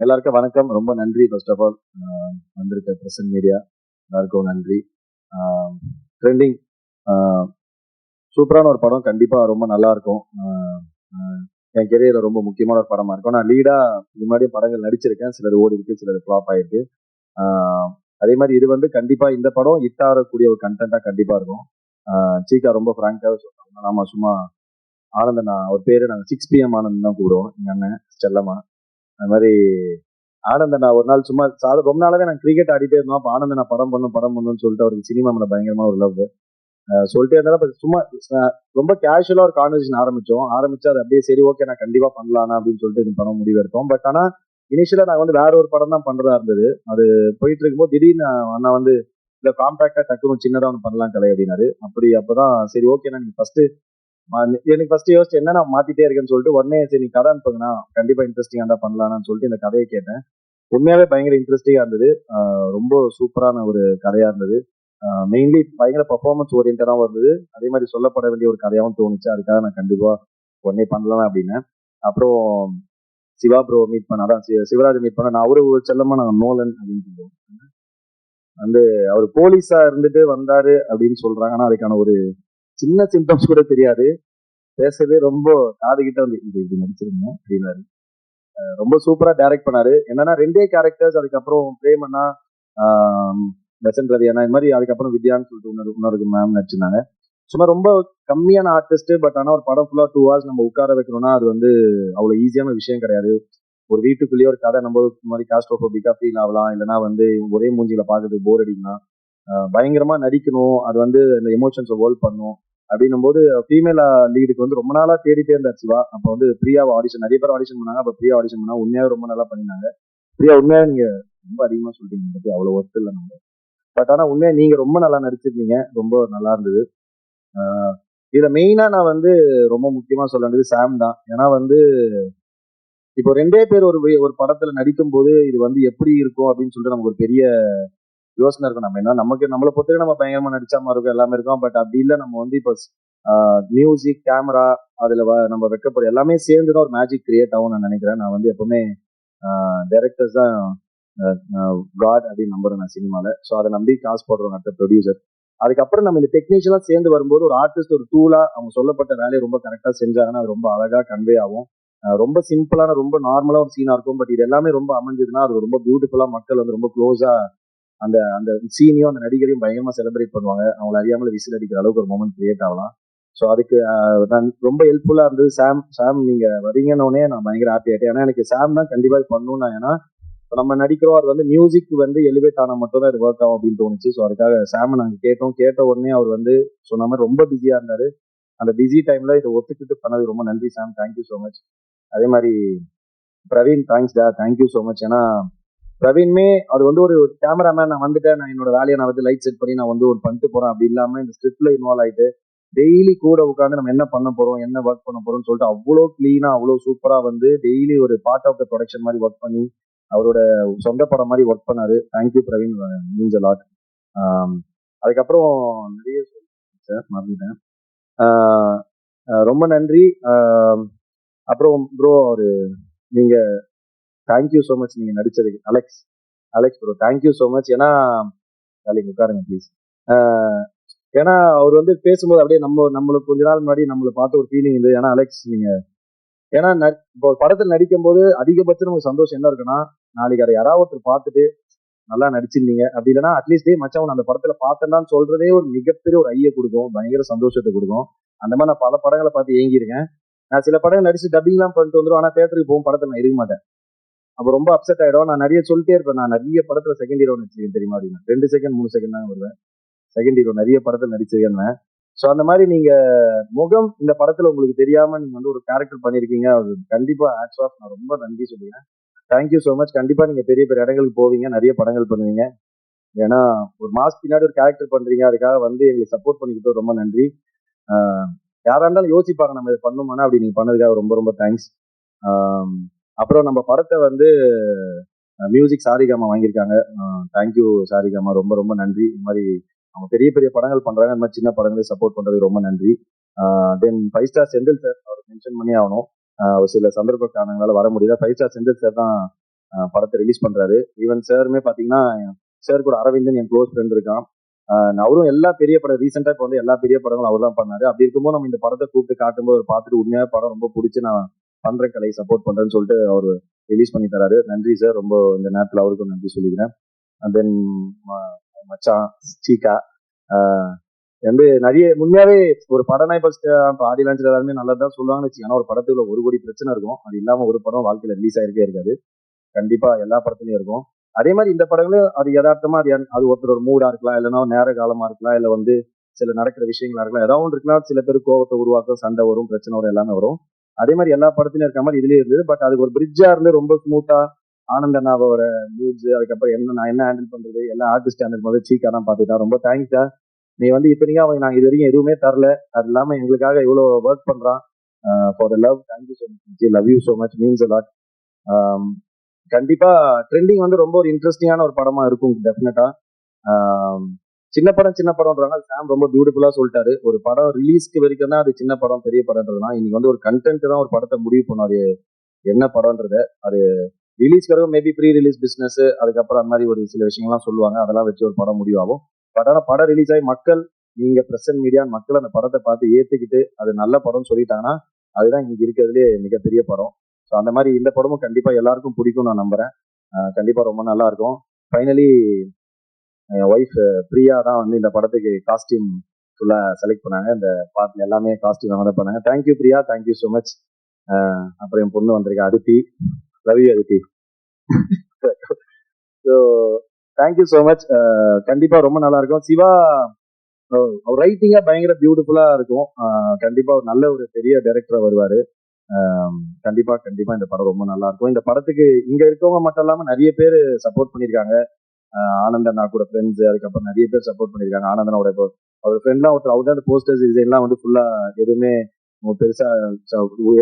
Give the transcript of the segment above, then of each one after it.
எல்லாருக்கும் வணக்கம். ரொம்ப நன்றி. ஃபர்ஸ்ட் ஆஃப் ஆல் வந்திருக்க பிரசன்ட் மீடியா எல்லாருக்கும் நன்றி. ட்ரெண்டிங் சூப்பரான ஒரு படம், கண்டிப்பா ரொம்ப நல்லா இருக்கும். என் கெரியர்ல ரொம்ப முக்கியமான ஒரு படமா இருக்கும். நான் லீடா முன்னாடி படங்கள் நடிச்சிருக்கேன். சிலது ஓடி இருக்கு, சிலது ஃபிளாப் ஆயிருக்கு. அதே மாதிரி இது வந்து கண்டிப்பா இந்த படம் ஹிட் ஆகக்கூடிய ஒரு கண்டென்ட்டா கண்டிப்பா இருக்கும். சீக்கா ரொம்ப ஃப்ராங்காக சொல்றாங்க. நாம சும்மா ஆனந்தன், ஒரு பேரு நாங்கள் 6 PM ஆனந்தன் தான் கூப்பிடுவோம், எங்க அண்ணன் செல்லமா. அது மாதிரி ஆனந்தன் ஒரு நாள் சும்மா ரொம்ப நாளாவே நாங்கள் கிரிக்கெட் ஆடிட்டே இருந்தோம். அப்போ ஆனந்தன் படம் பண்ணுன்னு சொல்லிட்டு அவருக்கு சினிமா மேல பயங்கரமா ஒரு லவ் சொல்லிட்டே இருந்தாலும் சும்மா ரொம்ப கேஷுவலா ஒரு கான்வர்சேஷன் ஆரம்பிச்சு அது அப்படியே சரி ஓகே நான் கண்டிப்பா பண்ணலாம் அப்படின்னு சொல்லிட்டு இது படம் முடிவு எடுத்தோம். பட் ஆனா இனிஷியலா நாங்க வந்து வேற ஒரு படம் தான் பண்றதா இருந்தது. அது போயிட்டு இருக்கும்போது திடீர்னு அண்ணா வந்து இல்ல காம்பாக்டா டக்குனு சின்னதா ஒன்று பண்ணலாம் கலை அப்படின்னாரு. அப்பதான் சரி ஓகேண்ணா நீங்க ஃபர்ஸ்ட் எனக்கு ஃபர்ஸ்ட் யோசிச்சு என்ன நான் மாத்திட்டே இருக்கேன்னு சொல்லிட்டு உடனே சரி நீ கதை அனுப்புங்கண்ணா கண்டிப்பா இன்ட்ரெஸ்டிங்கா தான் பண்ணலாம்னு சொல்லிட்டு இந்த கதையை கேட்டேன். உண்மையாவே பயங்கர இன்ட்ரெஸ்டிங்கா இருந்தது. ரொம்ப சூப்பரான ஒரு கதையா இருந்தது. மெயின்லி பயங்கர பெர்ஃபார்மன்ஸ் ஓரியன்டாவும் இருந்தது. அதே மாதிரி சொல்லப்பட வேண்டிய ஒரு கதையாவும் தோணுச்சு. அதுக்காக நான் கண்டிப்பா உடனே பண்ணலாம் அப்படின்னு. அப்புறம் சிவா ப்ரோ மீட் பண்ண, அதான் சிவராஜ் மீட் பண்ண. நான் அவரு செல்லமா நான் நோலன் அப்படின்னு சொல்லுவோம். வந்து அவர் போலீஸா இருந்துட்டு வந்தாரு அப்படின்னு சொல்றாங்க. ஆனா அதுக்கான ஒரு சின்ன சிம்டம்ஸ் கூட தெரியாது. பேசுறதே ரொம்ப காது கிட்ட வந்து இது நடிச்சிருங்க அப்படின்னாரு. ரொம்ப சூப்பரா டைரக்ட் பண்ணாரு. என்னன்னா 2 கேரக்டர்ஸ், அதுக்கப்புறம் பிரேமண்ணா, பெசன்ட் ரவி அண்ணா, இந்த மாதிரி அதுக்கப்புறம் வித்யான்னு சொல்லிட்டு இன்னொரு மேம் நடிச்சிருந்தாங்க. சும்மா ரொம்ப கம்மியான ஆர்டிஸ்ட். பட் ஆனா ஒரு படம் ஃபுல்லா 2 hours நம்ம உட்கார வைக்கணும்னா அது வந்து அவ்வளவு ஈஸியான விஷயம் கிடையாது. ஒரு வீட்டுக்குள்ளேயே ஒரு கதை நம்ம இந்த மாதிரி காஸ்ட்ரோபோபிக்கா ஃபீல் ஆகலாம், இல்லைன்னா வந்து ஒரே மூஞ்சில பாக்குறது போர் அடிக்கலாம். பயங்கரமா நடிக்கணும், அது வந்து இந்த எமோஷன்ஸை ஹோல்ட் பண்ணும் அப்படின்னும் போது ஃபீமேல் லீடுக்கு வந்து ரொம்ப நாளா தேடிட்டே இருந்தார் சிவா. அப்போ வந்து பிரியாவை ஆடிஷன் நிறைய பேர் ஆடிஷன் பண்ணாங்க. அப்போ பிரியா ஆடிஷன் பண்ணா உண்மையாவே ரொம்ப நல்லா பண்ணினாங்க. பிரியா உண்மையா நீங்க ரொம்ப அதிகமா சொல்லிட்டீங்க பத்தி அவ்வளவு ஒர்த் இல்லை நம்ம. பட் ஆனா உண்மையா நீங்க ரொம்ப நல்லா நடிச்சிருந்தீங்க, ரொம்ப நல்லா இருந்தது. இதுல மெயினா நான் வந்து ரொம்ப முக்கியமா சொல்ல வேண்டியது சாம் தான். ஏன்னா வந்து இப்போ 2 பேர் ஒரு படத்துல நடிக்கும் போது இது வந்து எப்படி இருக்கும் அப்படின்னு சொல்லிட்டு நமக்கு ஒரு பெரிய யோசனை இருக்கும். நம்ம என்ன நமக்கு நம்மளை பொறுத்தவரை நம்ம பயங்கரமா நடிச்சா மாதிரி இருக்கும், எல்லாமே இருக்கும். பட் அப்படி இல்லை, நம்ம வந்து இப்போ மியூசிக், கேமரா, அதுல நம்ம வைக்கப்படுற எல்லாமே சேர்ந்துதான் ஒரு மேஜிக் கிரியேட் ஆகும் நான் நினைக்கிறேன். நான் வந்து எப்பவுமே டைரக்டர்ஸ் தான் காட் அப்படின்னு நம்புறேன் நான் சினிமால. ஸோ அதை நம்பி காசு போடுறோம் அடுத்த ப்ரொடியூசர். அதுக்கப்புறம் நம்ம இந்த டெக்னீஷியலா சேர்ந்து வரும்போது ஒரு ஆர்டிஸ்ட் ஒரு டூலா அவங்க சொல்லப்பட்ட வேலையை ரொம்ப கரெக்டா செஞ்சாங்கன்னா அது ரொம்ப அழகா கன்வே ஆகும். ரொம்ப சிம்பிளான ரொம்ப நார்மலா ஒரு சீனா இருக்கும். பட் இது எல்லாமே ரொம்ப அமைஞ்சதுன்னா அது ரொம்ப பியூட்டிஃபுல்லா மக்கள் வந்து ரொம்ப க்ளோஸா அந்த அந்த சீனையும் அந்த நடிகரையும் பயங்கரமா செலிப்ரேட் பண்ணுவாங்க. அவங்களை அறியாமல் விசில் அடிக்கிற அளவுக்கு ஒரு மொமெண்ட் கிரியேட் ஆகலாம். ஸோ அதுக்கு நான் ரொம்ப ஹெல்ப்ஃபுல்லா இருந்தது. சாம் நீங்க வரீங்கன்னே நான் பயங்கர ஹாப்பி ஆயிட்டேன். ஏன்னா எனக்கு சாம் தான் கண்டிப்பா பண்ணணும். ஏன்னா நம்ம நடிக்கிறோம், அது வந்து மியூசிக் வந்து எலிவேட் ஆனா மட்டும் தான் இது ஒர்க் ஆகும் அப்படின்னு தோணுச்சு. ஸோ அதுக்காக சாம் நாங்க கேட்ட உடனே அவர் வந்து சொன்ன மாதிரி ரொம்ப பிஸியா இருந்தாரு. அந்த பிஸி டைம்ல இதை ஒத்துக்கிட்டு பண்ணது ரொம்ப நன்றி சாம், தேங்க்யூ ஸோ மச். அதே மாதிரி பிரவீன், தேங்க்ஸ் டா, தேங்க்யூ ஸோ மச். ஏன்னா பிரவீன்மே அது வந்து ஒரு கேமராமேன், நான் வந்துட்டேன், நான் என்னோட வேலையை நான் வந்து லைட் செட் பண்ணி நான் வந்து ஒரு பண்ணிட்டு போறேன் அப்படி இல்லாம இந்த ஸ்கிரிப்ட்ல இன்வால்வ் ஆயிட்டு டெய்லி கூட உட்காந்து நம்ம என்ன பண்ண போறோம், என்ன ஒர்க் பண்ண போறோம்னு சொல்லிட்டு அவ்வளோ கிளீனா அவ்வளோ சூப்பரா வந்து டெய்லி ஒரு பார்ட் ஆஃப் த ப்ரொடக்ஷன் மாதிரி ஒர்க் பண்ணி அவரோட சொந்த படம் மாதிரி ஒர்க் பண்ணாரு. Thank you Praveen, means a lot. அதுக்கப்புறம் நிறைய சார் மறந்துட்டேன். ரொம்ப நன்றி. அப்புறம் ப்ரோ நீங்க தேங்க்யூ ஸோ மச் நீங்க நடிச்சதுக்கு. Alex bro thank you so much. ஏன்னா வேலைக்கு உட்காருங்க ப்ளீஸ். ஏன்னா அவர் வந்து பேசும்போது அப்படியே நம்மளுக்கு கொஞ்ச நாள் முன்னாடி நம்மளை பார்த்து ஒரு ஃபீலிங் இருந்தது. ஏன்னா அலெக்ஸ் நீங்க ஏன்னா இப்போ படத்தில் நடிக்கும் போது அதிகபட்சம் நமக்கு சந்தோஷம் என்ன இருக்குன்னா, நாளைக்கு அதை யாராவது ஒருத்தர் பார்த்துட்டு நல்லா நடிச்சிருந்தீங்க அப்படி இல்லைன்னா அட்லீஸ்ட் மச்சவன் அந்த படத்துல பார்த்தேன்னு சொல்றதே ஒரு மிகப்பெரிய ஒரு ஐய கொடுக்கும், பயங்கர சந்தோஷத்தை கொடுக்கும். அந்த மாதிரி நான் பல படங்களை பார்த்து ஏங்கியிருக்கேன். நான் சில படங்கள் நடிச்சு டப்பிங்லாம் பண்ணிட்டு வந்துடும், ஆனா தேட்டருக்கு போகும் படத்துல நான் இருக்க மாட்டேன். அப்போ ரொம்ப அப்செட் ஆயிடும். நான் நிறைய சொல்லிட்டே இருப்பேன், நான் நிறைய படத்துல செகண்ட் ஹீரோ நடிச்சிருக்கேன் தெரியுமா அப்படின்னு. 2 செகண்ட் 3 செகண்ட் தான் வருவேன் செகண்ட் ஹீரோ, நிறைய படத்துல நடிச்சிருக்கேன். ஸோ அந்த மாதிரி நீங்க முகம் இந்த படத்துல உங்களுக்கு தெரியாம நீங்க வந்து ஒரு கேரக்டர் பண்ணிருக்கீங்க, அது கண்டிப்பா ஹேட்ஸ் ஆஃப், நான் ரொம்ப நன்றி சொல்லுவேன். Thank you so much. கண்டிப்பா நீங்க பெரிய பெரிய இடங்களுக்கு போவீங்க, நிறைய படங்கள் பண்ணுவீங்க. ஏன்னா ஒரு மாஸ்க் பின்னாடி ஒரு கேரக்டர் பண்றீங்க, அதுக்காக வந்து எங்களுக்கு சப்போர்ட் பண்ணிக்கிட்டோம், ரொம்ப நன்றி. யாரா இருந்தாலும் யோசிப்பாங்க நம்ம இதை பண்ணுமானா, அப்படி நீங்க பண்ணதுக்காக ரொம்ப ரொம்ப தேங்க்ஸ். அப்புறம் நம்ம படத்தை வந்து மியூசிக் சாரிகாமா வாங்கியிருக்காங்க. தேங்க்யூ சாரிகாமா, ரொம்ப ரொம்ப நன்றி. இந்த மாதிரி அவங்க பெரிய பெரிய படங்கள் பண்றாங்க, இந்த மாதிரி சின்ன படங்களை சப்போர்ட் பண்றது ரொம்ப நன்றி. தென் 5 ஸ்டார் செந்தில் சார், அவர் மென்ஷன் பண்ணி ஆகணும். ஒரு சில சந்தர்ப்ப காரணங்களால வர முடியல. 5 ஸ்டார் செந்தில் சார் தான் படத்தை ரிலீஸ் பண்றாரு. ஈவன் சாருமே பாத்தீங்கன்னா சார் கூட அரவிந்தன் என் க்ளோஸ் ஃப்ரெண்ட் இருக்கான். அவரும் எல்லா பெரிய படம் ரீசெண்டா இப்போ வந்து எல்லா பெரிய படங்களும் அவர் தான் பண்ணாரு. அப்படி இருக்கும்போது நம்ம இந்த படத்தை கூப்பிட்டு காட்டும்போது அவர் பார்த்துட்டு உண்மையா படம் ரொம்ப பிடிச்சி நான் பண்றேன் கலை சப்போர்ட் பண்றேன்னு சொல்லிட்டு அவர் ரிலீஸ் பண்ணி தராரு. நன்றி சார், ரொம்ப இந்த நேரத்தில் அவருக்கும் நன்றி சொல்லிக்கிறேன். அண்ட் தென் மச்சான் சீகா வந்து நிறைய உண்மையாவே ஒரு படம்னா இப்போ ஆடி லான்ச்ல எல்லாருமே நல்லதான் சொல்லுவாங்கன்னு வச்சு. ஒரு படத்துல 1 கோடி பிரச்சனை இருக்கும். அது இல்லாம ஒரு படம் வாழ்க்கையில ரிலீஸ் ஆயிருக்கே இருக்காது. கண்டிப்பா எல்லா படத்துலயும் இருக்கும். அதே மாதிரி இந்த படங்களும் அது யதார்த்தமா அது ஒருத்தர் மூடா இருக்கலாம், இல்லைன்னா நேர காலமா இருக்கலாம், இல்ல வந்து சில நடக்கிற விஷயங்களா இருக்கலாம், ஏதாவது ஒன்று இருக்கலாம். சில பேர் கோவத்தை உருவாக்கும், சண்டை வரும், பிரச்சனை வரும், எல்லாமே வரும். அதே மாதிரி எல்லா படத்துலயும் இருக்க மாதிரி இதுலயே இருந்தது. பட் அதுக்கு ஒரு பிரிட்ஜா இருந்து ரொம்ப ஸ்மூத்தா ஆனந்தனாவோட நியூஸ், அதுக்கப்புறம் நான் என்ன ஹேண்டில் பண்றது, எல்லா ஆர்டிஸ்ட் ஹேண்டில் பண்றது சீக்கா தான் பாத்துட்டா. ரொம்ப தேங்க்ஸா. நீ வந்து இப்படிங்க அவன் நாங்க இது வரைக்கும் எதுவுமே தரல, அது இல்லாம எங்களுக்காக இவ்வளவு ஒர்க் பண்றான். For the love, thank you so much, love you so much, means a lot. கண்டிப்பா ட்ரெண்டிங் வந்து ரொம்ப ஒரு இன்ட்ரெஸ்டிங்கான ஒரு படமா இருக்கும் டெஃபினட்டா. சின்ன படம்ன்றாங்க, சாம் ரொம்ப பியூட்டிஃபுல்லா சொல்லிட்டாரு. ஒரு படம் ரிலீஸ்க்கு வரைக்கும் தான் அது சின்ன படம் பெரிய படம்ன்றதுனா, இன்னைக்கு வந்து ஒரு கண்டென்ட் தான் ஒரு படத்தை முடிவு பண்ணும் அது என்ன படம்ன்றத. அது ரிலீஸ்க்கு மேபி ப்ரீ ரிலீஸ் பிசினஸ், அதுக்கப்புறம் அந்த மாதிரி ஒரு சில விஷயங்கள்லாம் சொல்லுவாங்க, அதெல்லாம் வச்சு ஒரு படம் முடிவாகும். பட் ஆனால் படம் ரிலீஸ் ஆகி மக்கள், நீங்க பிரசன்ட் மீடியா மக்கள் அந்த படத்தை பார்த்து ஏத்துக்கிட்டு அது நல்ல படம் சொல்லிட்டாங்கன்னா அதுதான் இன்னைக்கு இருக்கிறதுலே மிகப்பெரிய படம். ஸோ அந்த மாதிரி இந்த படமும் கண்டிப்பா எல்லாருக்கும் பிடிக்கும் நான் நம்புறேன். கண்டிப்பா ரொம்ப நல்லா இருக்கும். ஃபைனலி என் ஒய்ஃப் பிரியா தான் வந்து இந்த படத்துக்கு காஸ்டியூம் ஃபுல்லா செலக்ட் பண்ணாங்க. இந்த பாட்டுல எல்லாமே காஸ்டியூம் அவங்க தான் பண்ணாங்க. Thank you Priya, thank you so much. அப்புறம் என் பொண்ணு வந்திருக்கா Aditi, love you Aditi. So thank you so much. கண்டிப்பா ரொம்ப நல்லா இருக்கும். சிவா ரைட்டிங்கா பயங்கர பியூட்டிஃபுல்லா இருக்கும். கண்டிப்பா ஒரு நல்ல ஒரு பெரிய டைரக்டரா வருவாரு. கண்டிப்பா கண்டிப்பா இந்த படம் ரொம்ப நல்லா இருக்கும். இந்த படத்துக்கு இங்க இருக்கவங்க மட்டும் இல்லாம நிறைய பேர் சப்போர்ட் பண்ணிருக்காங்க. ஆனந்தனா கூட ஃப்ரெண்ட்ஸ், அதுக்கப்புறம் நிறைய பேர் சப்போர்ட் பண்ணிருக்காங்க. ஆனந்தனோட அவர் ஃப்ரெண்ட்லாம் ஒருத்தர் அவர் தான் போஸ்டர்ஸ் டிசைன்லாம் வந்து ஃபுல்லா எதுவுமே பெருசா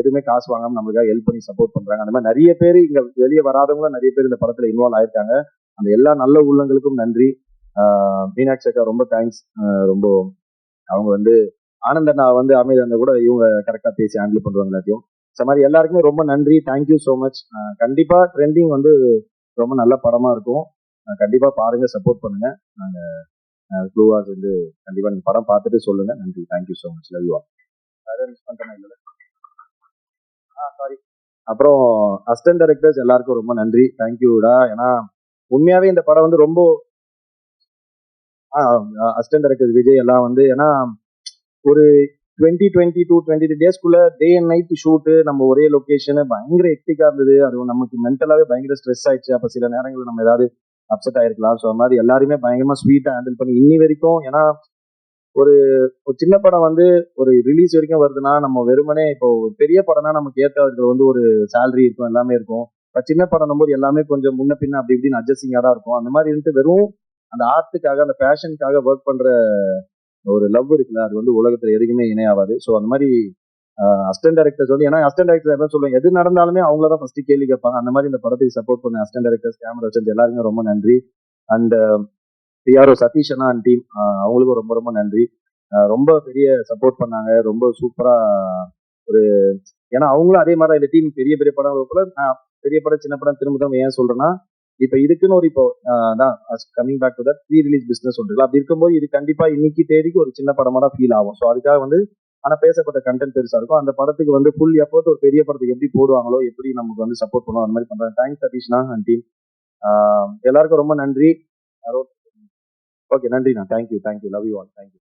எதுவுமே காசு வாங்காம நம்மளுக்காக ஹெல்ப் பண்ணி சப்போர்ட் பண்றாங்க. அந்த மாதிரி நிறைய பேர் இங்க வெளியே வராதவங்களும் நிறைய பேர் இந்த படத்துல இன்வால்வ் ஆயிருக்காங்க. அந்த எல்லா நல்ல உள்ளங்களுக்கும் நன்றி. மீனாட்சி அக்கா ரொம்ப தேங்க்ஸ். ரொம்ப அவங்க வந்து ஆனந்தனா வந்து அமைதியா கூட இவங்க கரெக்டா பேசி ஹேண்டில் பண்றாங்க எல்லாத்தையும். மாதிரி எல்லாருக்குமே ரொம்ப நன்றி, தேங்க்யூ ஸோ மச். கண்டிப்பா ட்ரெண்டிங் வந்து ரொம்ப நல்ல படமா இருக்கும். கண்டிப்பா பாருங்க, சப்போர்ட் பண்ணுங்க. நாங்க ப்ளூவாஸ் வந்து கண்டிப்பா நீங்க படம் பார்த்துட்டு சொல்லுங்க. நன்றி, thank you so much, love you all. Miss பண்றேன் இல்ல. சாரி. அப்புறம் அசிஸ்டன்ட் டைரக்டர்ஸ் எல்லாருக்கும் ரொம்ப நன்றி, தேங்க்யூடா. ஏன்னா உண்மையாவே இந்த படம் வந்து ரொம்ப அசிஸ்டன்ட் டைரக்டர் விஜய் எல்லாம் வந்து, ஏன்னா ஒரு 20-22 டேஸ்க்குள்ள டே அண்ட் நைட் ஷூட்டு, நம்ம ஒரே லொகேஷன், பயங்கர ஹெக்டிக்கா இருந்தது. அது நமக்கு மென்டலாவே பயங்கர ஸ்ட்ரெஸ் ஆயிடுச்சு. அப்ப சில நேரங்கள் நம்ம ஏதாவது அப்செட் ஆயிருக்கலாம். ஸோ அது மாதிரி எல்லாருமே பயங்கரமா ஸ்வீட்டா ஹேண்டில் பண்ணி இன்னி வரைக்கும். ஏன்னா ஒரு சின்ன படம் வந்து ஒரு ரிலீஸ் வரைக்கும் வருதுன்னா, நம்ம வெறுமனே இப்போ பெரிய படம்னா நமக்கு ஏற்ற வந்து ஒரு சேலரி இருக்கும், எல்லாமே இருக்கும். இப்போ சின்ன படம் போது எல்லாமே கொஞ்சம் முன்ன பின்ன அப்படி இப்படின்னு அட்ஜஸ்டிங்கா தான் இருக்கும். அந்த மாதிரி இருந்துட்டு வெறும் அந்த ஆர்ட்டுக்காக, அந்த பேஷனுக்காக ஒர்க் பண்ற ஒரு லவ் இருக்குல்ல, அது வந்து உலகத்துல எதுக்குமே இணையாவாது. ஸோ அந்த மாதிரி அசிஸ்டன்ட் டைரக்டர்ஸ் வந்து, ஏன்னா அசிஸ்டன்ட் டைரக்டர் என்ன சொல்லுவாங்க, எது நடந்தாலுமே அவங்கள தான் ஃபர்ஸ்ட் கேள்வி கேட்பாங்க. அந்த மாதிரி இந்த படத்துக்கு சப்போர்ட் பண்ண அசிஸ்டன்ட் டைரக்டர்ஸ், கேமரா வச்சு எல்லாருமே ரொம்ப நன்றி. அண்ட் பிஆர்ஓ சதீஷ் அண்ணா அண்ட் டீம், அவங்களுக்கும் ரொம்ப ரொம்ப நன்றி. ரொம்ப பெரிய சப்போர்ட் பண்ணாங்க, ரொம்ப சூப்பரா ஒரு, ஏன்னா அவங்களும் அதே மாதிரி இந்த டீம் பெரிய பெரிய படம் போல, பெரிய படம் சின்ன படம் திரும்ப திரும்ப ஏன் சொல்றேன்னா, இப்ப இதுக்குன்னு ஒரு இப்போ coming back to that pre release business சொல்றீங்களா, அப்படி இருக்கும்போது இது கண்டிப்பா இன்னைக்கு தேதிக்கு ஒரு சின்ன படமா தான் ஃபீல் ஆகும். ஸோ அதுக்காக வந்து ஆனா பேசப்பட்ட கண்டென்ட் பெருசா இருக்கும். அந்த படத்துக்கு வந்து ஃபுல் எஃபோர்ட் ஒரு பெரிய படத்துக்கு எப்படி போடுவாங்களோ, எப்படி நமக்கு வந்து சப்போர்ட் பண்ணுவோம், அந்த மாதிரி பண்றாங்க. தேங்க்ஸ் சதீஷ்னா அண்ட் டீம். எல்லாருக்கும் ரொம்ப நன்றி. ஓகே, நன்றிண்ணா, thank you, love you all, thank you.